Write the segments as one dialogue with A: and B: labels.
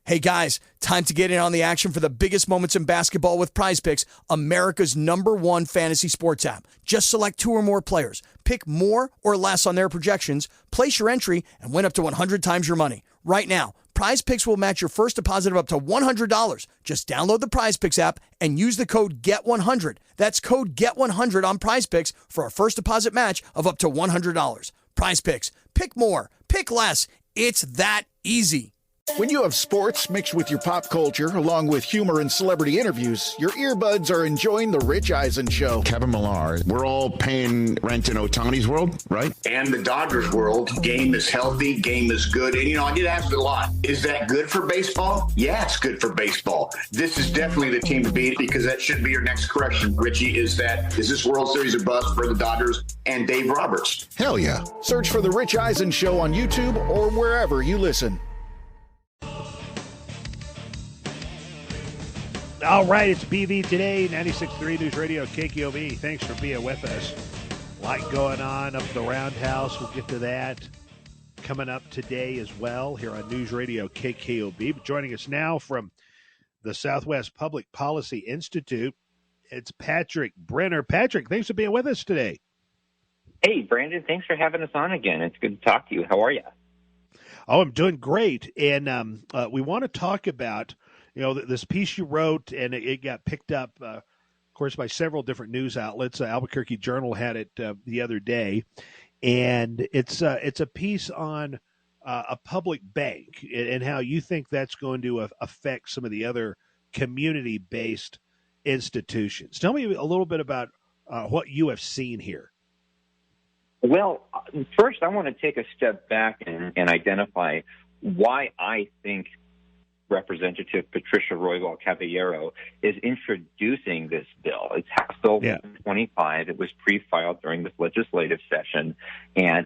A: Hey guys, time to get in on the action for the biggest moments in basketball with Prize Picks, America's #1 fantasy sports app. Just select 2 or more players, pick more or less on their projections, place your entry, and win up to 100 times your money. Right now, Prize Picks will match your first deposit of up to $100. Just download the Prize Picks app and use the code GET100. That's code GET100 on Prize Picks for a first deposit match of up to $100. Prize Picks. Pick more. Pick less. It's that easy.
B: When you have sports mixed with your pop culture, along with humor and celebrity interviews, your earbuds are enjoying The Rich Eisen Show.
C: Kevin Millar, we're all paying rent in Ohtani's world, right?
D: And the Dodgers world. Game is healthy, game is good. And, I get asked a lot, is that good for baseball? Yeah, it's good for baseball. This is definitely the team to beat because that should be your next correction, Richie, is this World Series a bust for the Dodgers and Dave Roberts?
B: Hell yeah. Search for The Rich Eisen Show on YouTube or wherever you listen.
E: All right, it's BV Today, 96.3 News Radio, KKOB. Thanks for being with us. A lot going on up at the Roundhouse. We'll get to that coming up today as well here on News Radio, KKOB. But joining us now from the Southwest Public Policy Institute, it's Patrick Brenner. Patrick, thanks for being with us today.
F: Hey, Brandon, thanks for having us on again. It's good to talk to you. How are you?
E: Oh, I'm doing great. And we want to talk about this piece you wrote, and it got picked up, of course, by several different news outlets. Albuquerque Journal had it the other day, and it's a piece on a public bank and how you think that's going to affect some of the other community-based institutions. Tell me a little bit about what you have seen here.
F: Well, first, I want to take a step back and identify why I think Representative Patricia Roybal Caballero is introducing this bill. It's House Bill 125. It was pre-filed during this legislative session, and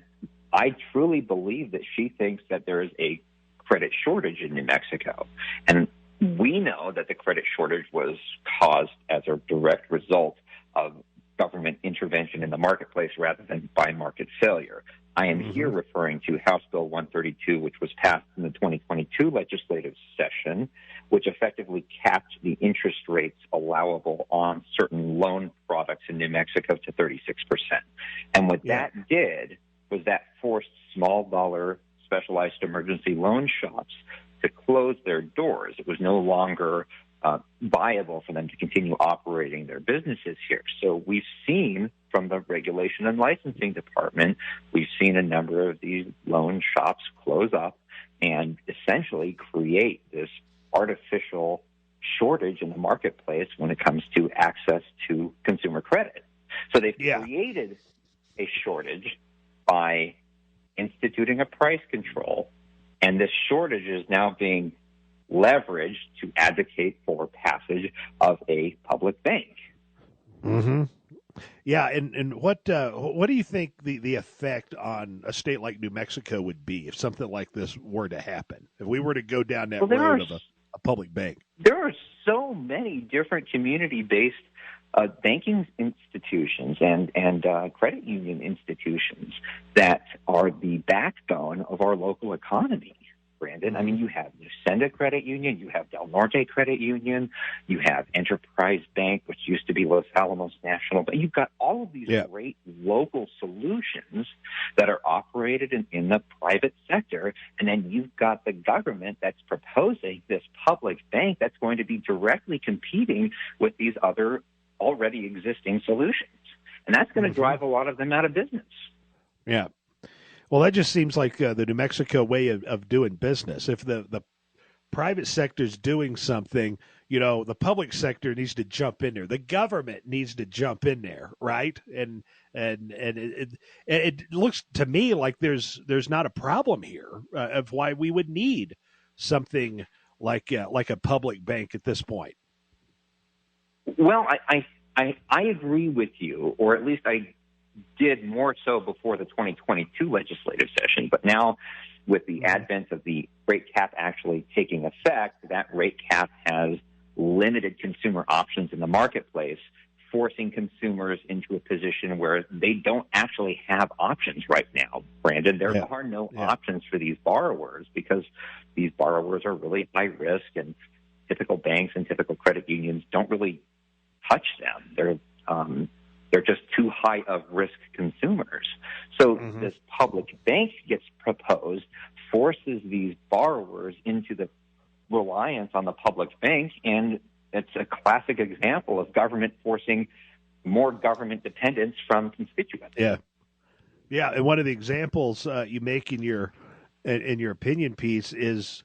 F: I truly believe that she thinks that there is a credit shortage in New Mexico. And we know that the credit shortage was caused as a direct result of government intervention in the marketplace rather than by market failure. I am here referring to House Bill 132, which was passed in the 2022 legislative session, which effectively capped the interest rates allowable on certain loan products in New Mexico to 36%. And what that did was that forced small dollar specialized emergency loan shops to close their doors. It was no longer viable for them to continue operating their businesses here. So we've seen from the Regulation and Licensing Department, we've seen a number of these loan shops close up and essentially create this artificial shortage in the marketplace when it comes to access to consumer credit. So they've created a shortage by instituting a price control, and this shortage is now being leveraged to advocate for passage of a public bank.
E: Mm-hmm. Yeah, and what do you think the effect on a state like New Mexico would be if something like this were to happen? If we were to go down that road of a public bank?
F: There are so many different community-based banking institutions and credit union institutions that are the backbone of our local economy, Brandon. I mean, you have Lucenda Credit Union, you have Del Norte Credit Union, you have Enterprise Bank, which used to be Los Alamos National, but you've got all of these great local solutions that are operated in the private sector, and then you've got the government that's proposing this public bank that's going to be directly competing with these other already existing solutions. And that's going to drive a lot of them out of business.
E: Yeah. Well, that just seems like the New Mexico way of doing business. If the private sector is doing something, the public sector needs to jump in there. The government needs to jump in there, right? And it looks to me like there's not a problem here of why we would need something like a public bank at this point.
F: Well, I agree with you, or at least I did more so before the 2022 legislative session. But now with the advent of the rate cap actually taking effect, that rate cap has limited consumer options in the marketplace forcing consumers into a position where they don't actually have options right now, Brandon. There are no options for these borrowers because these borrowers are really high risk, and typical banks and typical credit unions don't really touch them. They're just too high of risk consumers. So this public bank gets proposed, forces these borrowers into the reliance on the public bank, and it's a classic example of government forcing more government dependence from constituents.
E: Yeah, and one of the examples you make in your opinion piece is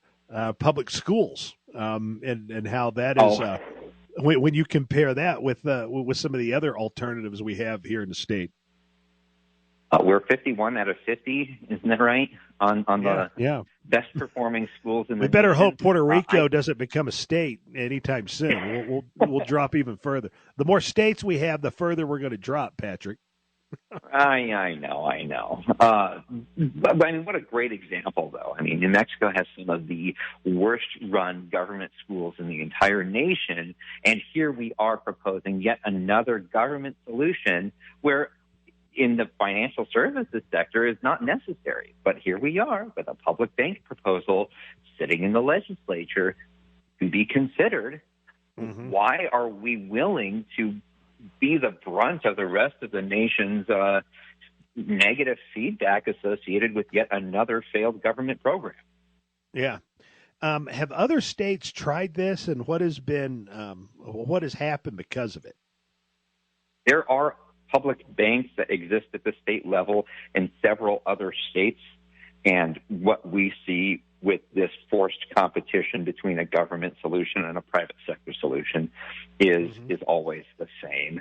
E: public schools, and how that is when you compare that with some of the other alternatives we have here in the state.
F: We're 51 out of 50, isn't that right? On the best performing schools in the
E: We better
F: nation.
E: hope Puerto Rico doesn't become a state anytime soon. We'll drop even further. The more states we have, the further we're going to drop, Patrick.
F: I know. But I mean, what a great example, though. I mean, New Mexico has some of the worst-run government schools in the entire nation, and here we are proposing yet another government solution where in the financial services sector is not necessary. But here we are with a public bank proposal sitting in the legislature to be considered. Why are we willing to be the brunt of the rest of the nation's negative feedback associated with yet another failed government program?
E: Yeah. Have other states tried this, and what has happened because of it?
F: There are public banks that exist at the state level in several other states, and what we see with this forced competition between a government solution and a private sector solution is always the same.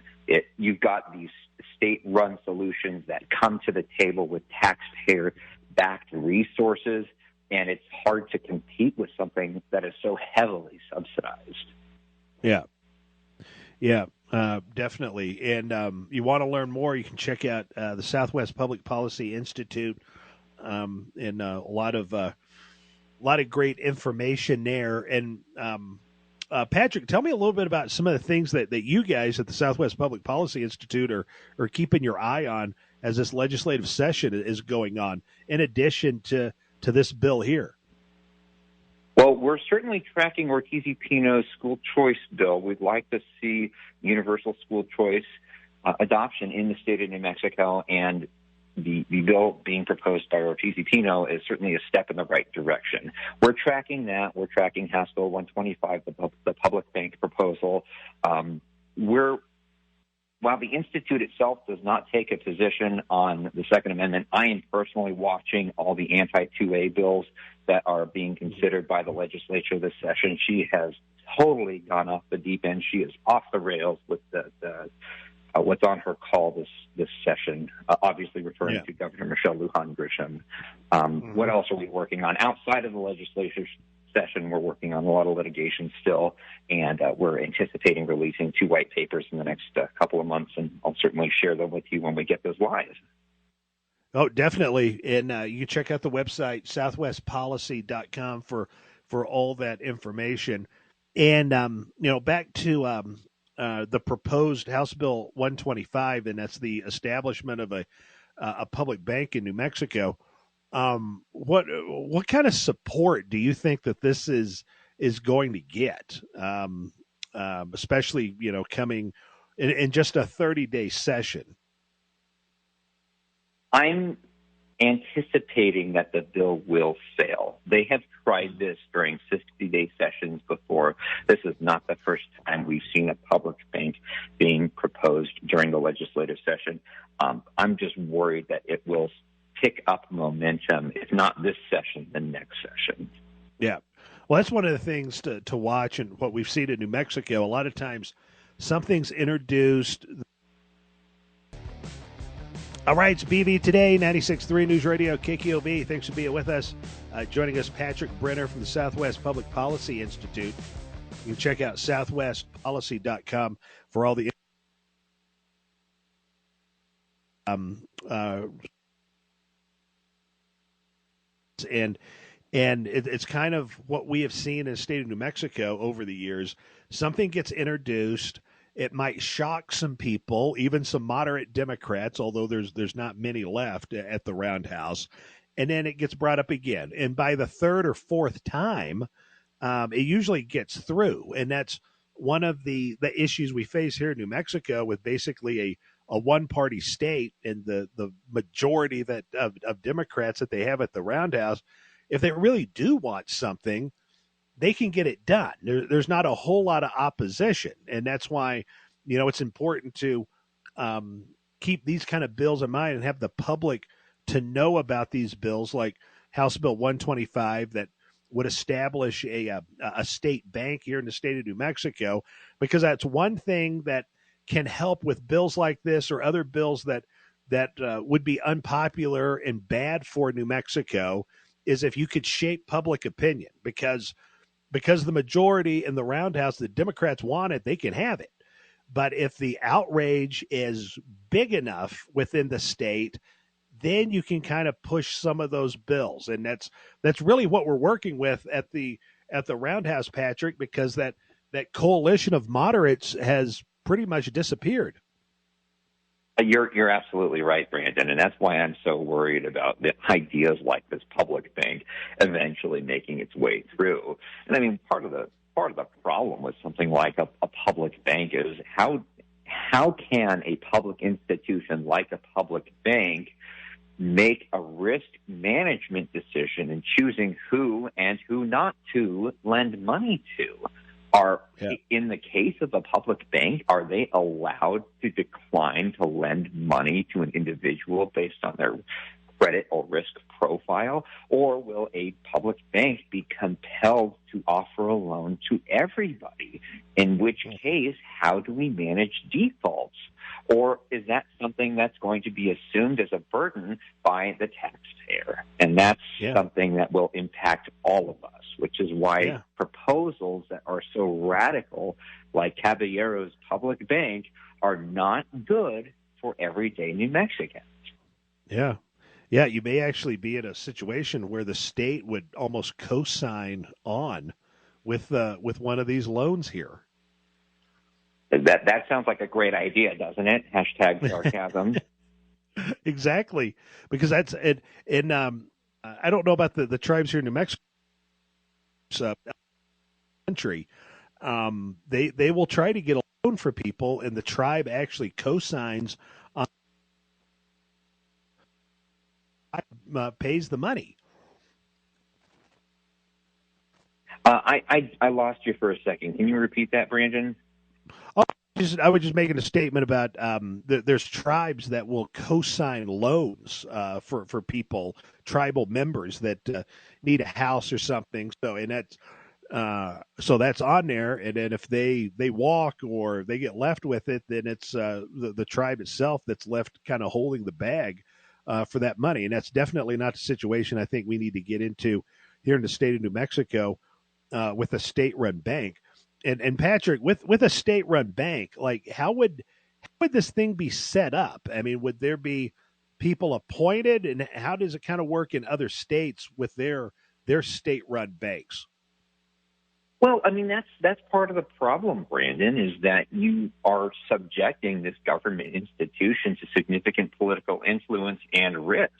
F: You've got these state-run solutions that come to the table with taxpayer-backed resources, and it's hard to compete with something that is so heavily subsidized.
E: Yeah, definitely. And you want to learn more, you can check out the Southwest Public Policy Institute, and a lot of great information there. And Patrick, tell me a little bit about some of the things that you guys at the Southwest Public Policy Institute are keeping your eye on as this legislative session is going on, in addition to this bill here.
F: Well, we're certainly tracking Ortiz-y-Pino's school choice bill. We'd like to see universal school choice adoption in the state of New Mexico, and the bill being proposed by Ortiz-y-Pino is certainly a step in the right direction. We're tracking that. We're tracking House Bill 125, the public bank proposal. While the Institute itself does not take a position on the Second Amendment, I am personally watching all the anti-2A bills that are being considered by the legislature this session. She has totally gone off the deep end. She is off the rails with the what's on her call this session, obviously referring to Governor Michelle Lujan Grisham. What else are we working on? Outside of the legislature session, we're working on a lot of litigation still, and we're anticipating releasing 2 white papers in the next couple of months, and I'll certainly share them with you when we get those live.
E: Oh, definitely. And you can check out the website, southwestpolicy.com, for all that information. And, back to the proposed House Bill 125, and that's the establishment of a public bank in New Mexico. What kind of support do you think that this is going to get, especially coming in just a 30-day session?
F: I'm anticipating that the bill will fail. They have tried this during 60-day sessions before. This is not the first time we've seen a public bank being proposed during the legislative session. I'm just worried that it will pick up momentum, if not this session, the next session.
E: Yeah. Well, that's one of the things to watch, and what we've seen in New Mexico. A lot of times something's introduced. All right, it's BB Today, 96.3 News Radio, KKOB. Thanks for being with us. Joining us, Patrick Brenner from the Southwest Public Policy Institute. You can check out southwestpolicy.com for all the and it's kind of what we have seen in the state of New Mexico over the years. Something gets introduced, It might shock some people, even some moderate Democrats, although there's not many left at the Roundhouse. And then it gets brought up again. And by the third or fourth time, it usually gets through. And that's one of the issues we face here in New Mexico with basically a one-party state and the majority of Democrats that they have at the Roundhouse. If they really do want something, they can get it done. There's not a whole lot of opposition, and that's why, it's important to keep these kind of bills in mind and have the public to know about these bills, like House Bill 125 that would establish a state bank here in the state of New Mexico, because that's one thing that can help with bills like this or other bills that would be unpopular and bad for New Mexico, is if you could shape public opinion, because the majority in the Roundhouse, the Democrats want it, they can have it. But if the outrage is big enough within the state, then you can kind of push some of those bills. And that's really what we're working with at the Roundhouse, Patrick, because that coalition of moderates has pretty much disappeared.
F: You're absolutely right, Brandon, and that's why I'm so worried about the ideas like this public bank eventually making its way through. And I mean, part of the problem with something like a public bank is how can a public institution like a public bank make a risk management decision in choosing who and who not to lend money to? In the case of a public bank, are they allowed to decline to lend money to an individual based on their credit or risk profile? Or will a public bank be compelled to offer a loan to everybody? In which case, how do we manage defaults? Or is that something that's going to be assumed as a burden by the taxpayer? And that's something that will impact all of us, which is why proposals that are so radical, like Caballero's public bank, are not good for everyday New Mexicans.
E: Yeah. Yeah, you may actually be in a situation where the state would almost co-sign on with one of these loans here.
F: That sounds like a great idea, doesn't it? Hashtag sarcasm.
E: Exactly, because that's it. And I don't know about the tribes here in New Mexico. Country, they will try to get a loan for people, and the tribe actually co-signs on pays the money.
F: I lost you for a second. Can you repeat that, Brandon?
E: I was just making a statement about there's tribes that will co-sign loans for people, tribal members that need a house or something. So that's on there. And then if they walk or they get left with it, then it's the tribe itself that's left kind of holding the bag for that money. And that's definitely not the situation I think we need to get into here in the state of New Mexico with a state-run bank. And Patrick, with a state-run bank, like how would this thing be set up? I mean, would there be people appointed, and how does it kind of work in other states with their state-run banks?
F: Well, I mean, that's part of the problem, Brandon, is that you are subjecting this government institution to significant political influence and risk.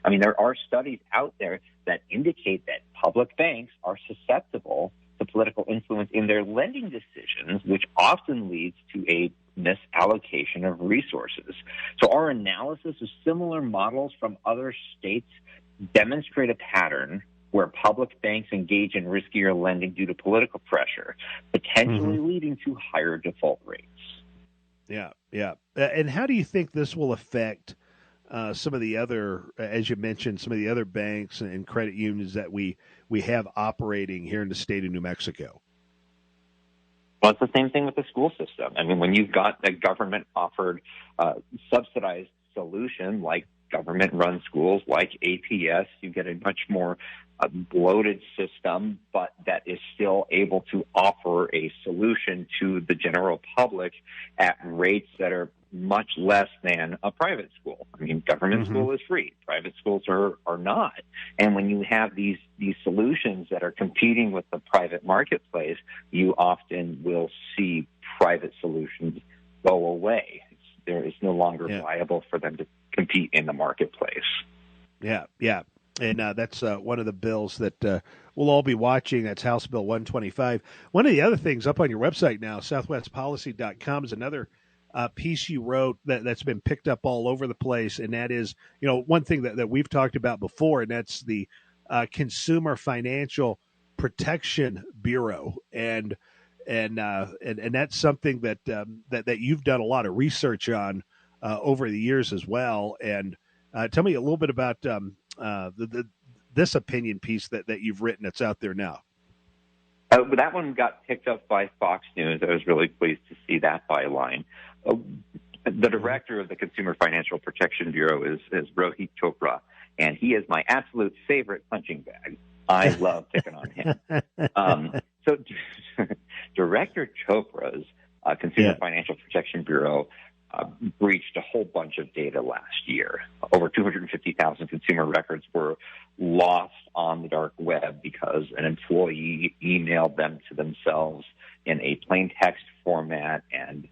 F: I mean, there are studies out there that indicate that public banks are susceptible to political influence in their lending decisions, which often leads to a misallocation of resources. So our analysis of similar models from other states demonstrate a pattern where public banks engage in riskier lending due to political pressure, potentially leading to higher default rates.
E: Yeah. And how do you think this will affect some of the other, as you mentioned, some of the other banks and credit unions that we have operating here in the state of New Mexico?
F: Well, it's the same thing with the school system. I mean, when you've got a government-offered subsidized solution like government-run schools like APS, you get a much more bloated system, but that is still able to offer a solution to the general public at rates that are much less than a private school. I mean, government school is free. Private schools are not. And when you have these solutions that are competing with the private marketplace, you often will see private solutions go away. It's no longer viable for them to compete in the marketplace.
E: Yeah. And that's one of the bills that we'll all be watching. That's House Bill 125. One of the other things up on your website now, southwestpolicy.com, is another piece you wrote that's been picked up all over the place, and that is, one thing that we've talked about before, and that's the Consumer Financial Protection Bureau, and that's something that you've done a lot of research on over the years as well. And tell me a little bit about this opinion piece that you've written that's out there now.
F: That one got picked up by Fox News. I was really pleased to see that byline. The director of the Consumer Financial Protection Bureau is Rohit Chopra, and he is my absolute favorite punching bag. I love picking on him. So Director Chopra's Consumer Financial Protection Bureau breached a whole bunch of data last year. Over 250,000 consumer records were lost on the dark web because an employee emailed them to themselves in a plain text format, and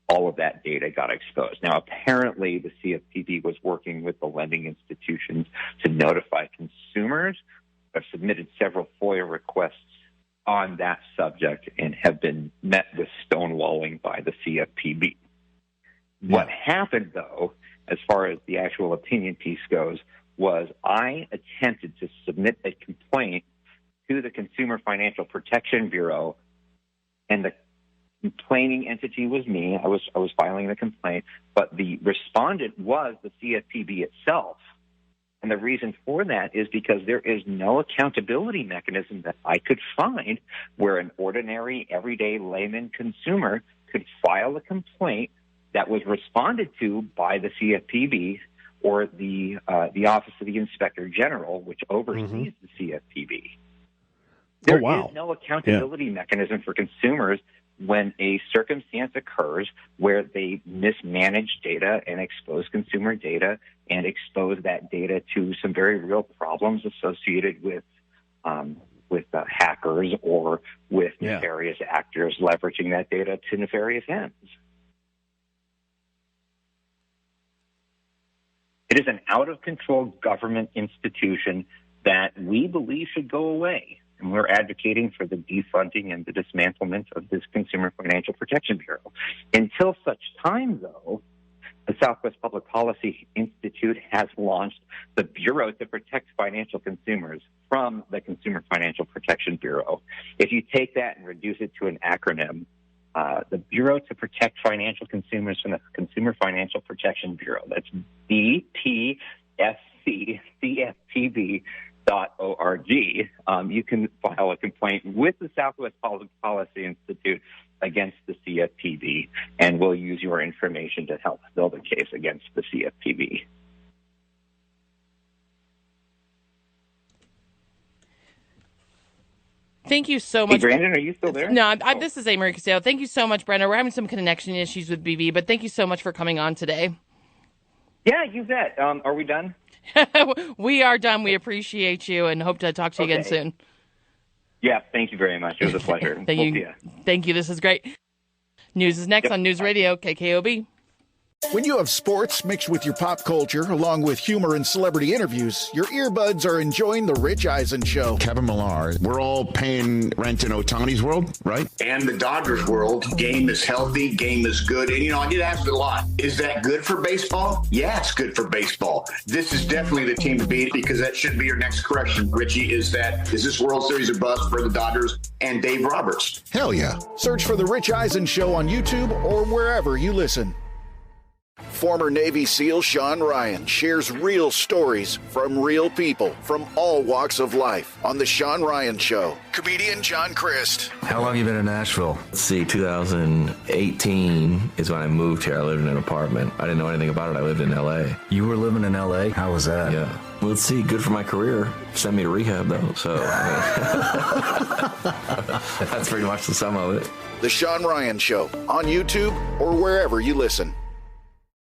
F: all of that data got exposed. Now, apparently, the CFPB was working with the lending institutions to notify consumers. I've submitted several FOIA requests on that subject and have been met with stonewalling by the CFPB. What happened, though, as far as the actual opinion piece goes, was I attempted to submit a complaint to the Consumer Financial Protection Bureau, and the complaining entity was me. I was filing the complaint, but the respondent was the CFPB itself. And the reason for that is because there is no accountability mechanism that I could find where an ordinary, everyday layman consumer could file a complaint that was responded to by the CFPB or the Office of the Inspector General, which oversees the CFPB. There is no accountability mechanism for consumers when a circumstance occurs where they mismanage data and expose consumer data and expose that data to some very real problems associated with hackers or with nefarious actors leveraging that data to nefarious ends. It is an out-of-control government institution that we believe should go away. And we're advocating for the defunding and the dismantlement of this Consumer Financial Protection Bureau. Until such time, though, the Southwest Public Policy Institute has launched the Bureau to Protect Financial Consumers from the Consumer Financial Protection Bureau. If you take that and reduce it to an acronym, the Bureau to Protect Financial Consumers from the Consumer Financial Protection Bureau, that's BPFCCFPB.org. You can file a complaint with the Southwest Public Policy Institute against the CFPB, and we'll use your information to help build a case against the CFPB.
G: Thank you so much.
F: Hey, Brandon, are you still there?
G: No, this is America Castillo. Thank you so much, Brenner. We're having some connection issues with BB, but thank you so much for coming on today.
F: Yeah, you bet. Are we done?
G: We are done. We appreciate you and hope to talk to you again soon.
F: Yeah, thank you very much. It was a pleasure.
G: Thank you. This is great. News is next on News Radio, KKOB.
B: When you have sports mixed with your pop culture, along with humor and celebrity interviews, your earbuds are enjoying The Rich Eisen Show.
C: Kevin Millar, we're all paying rent in Ohtani's world, right?
D: And the Dodgers world. Game is healthy. Game is good. And, I get asked a lot, is that good for baseball? Yeah, it's good for baseball. This is definitely the team to beat because that should be your next correction, Richie, is this World Series a bust for the Dodgers and Dave Roberts?
B: Hell yeah. Search for The Rich Eisen Show on YouTube or wherever you listen. Former Navy SEAL Sean Ryan shares real stories from real people from all walks of life on The Sean Ryan Show. Comedian John Christ.
H: How long have you been in Nashville? Let's see, 2018 is when I moved here. I lived in an apartment. I didn't know anything about it. I lived in L.A.
I: You were living in L.A.? How was that?
H: Yeah. Well, let's see, good for my career. Sent me to rehab, though, so that's pretty much the sum of it.
B: The Sean Ryan Show on YouTube or wherever you listen.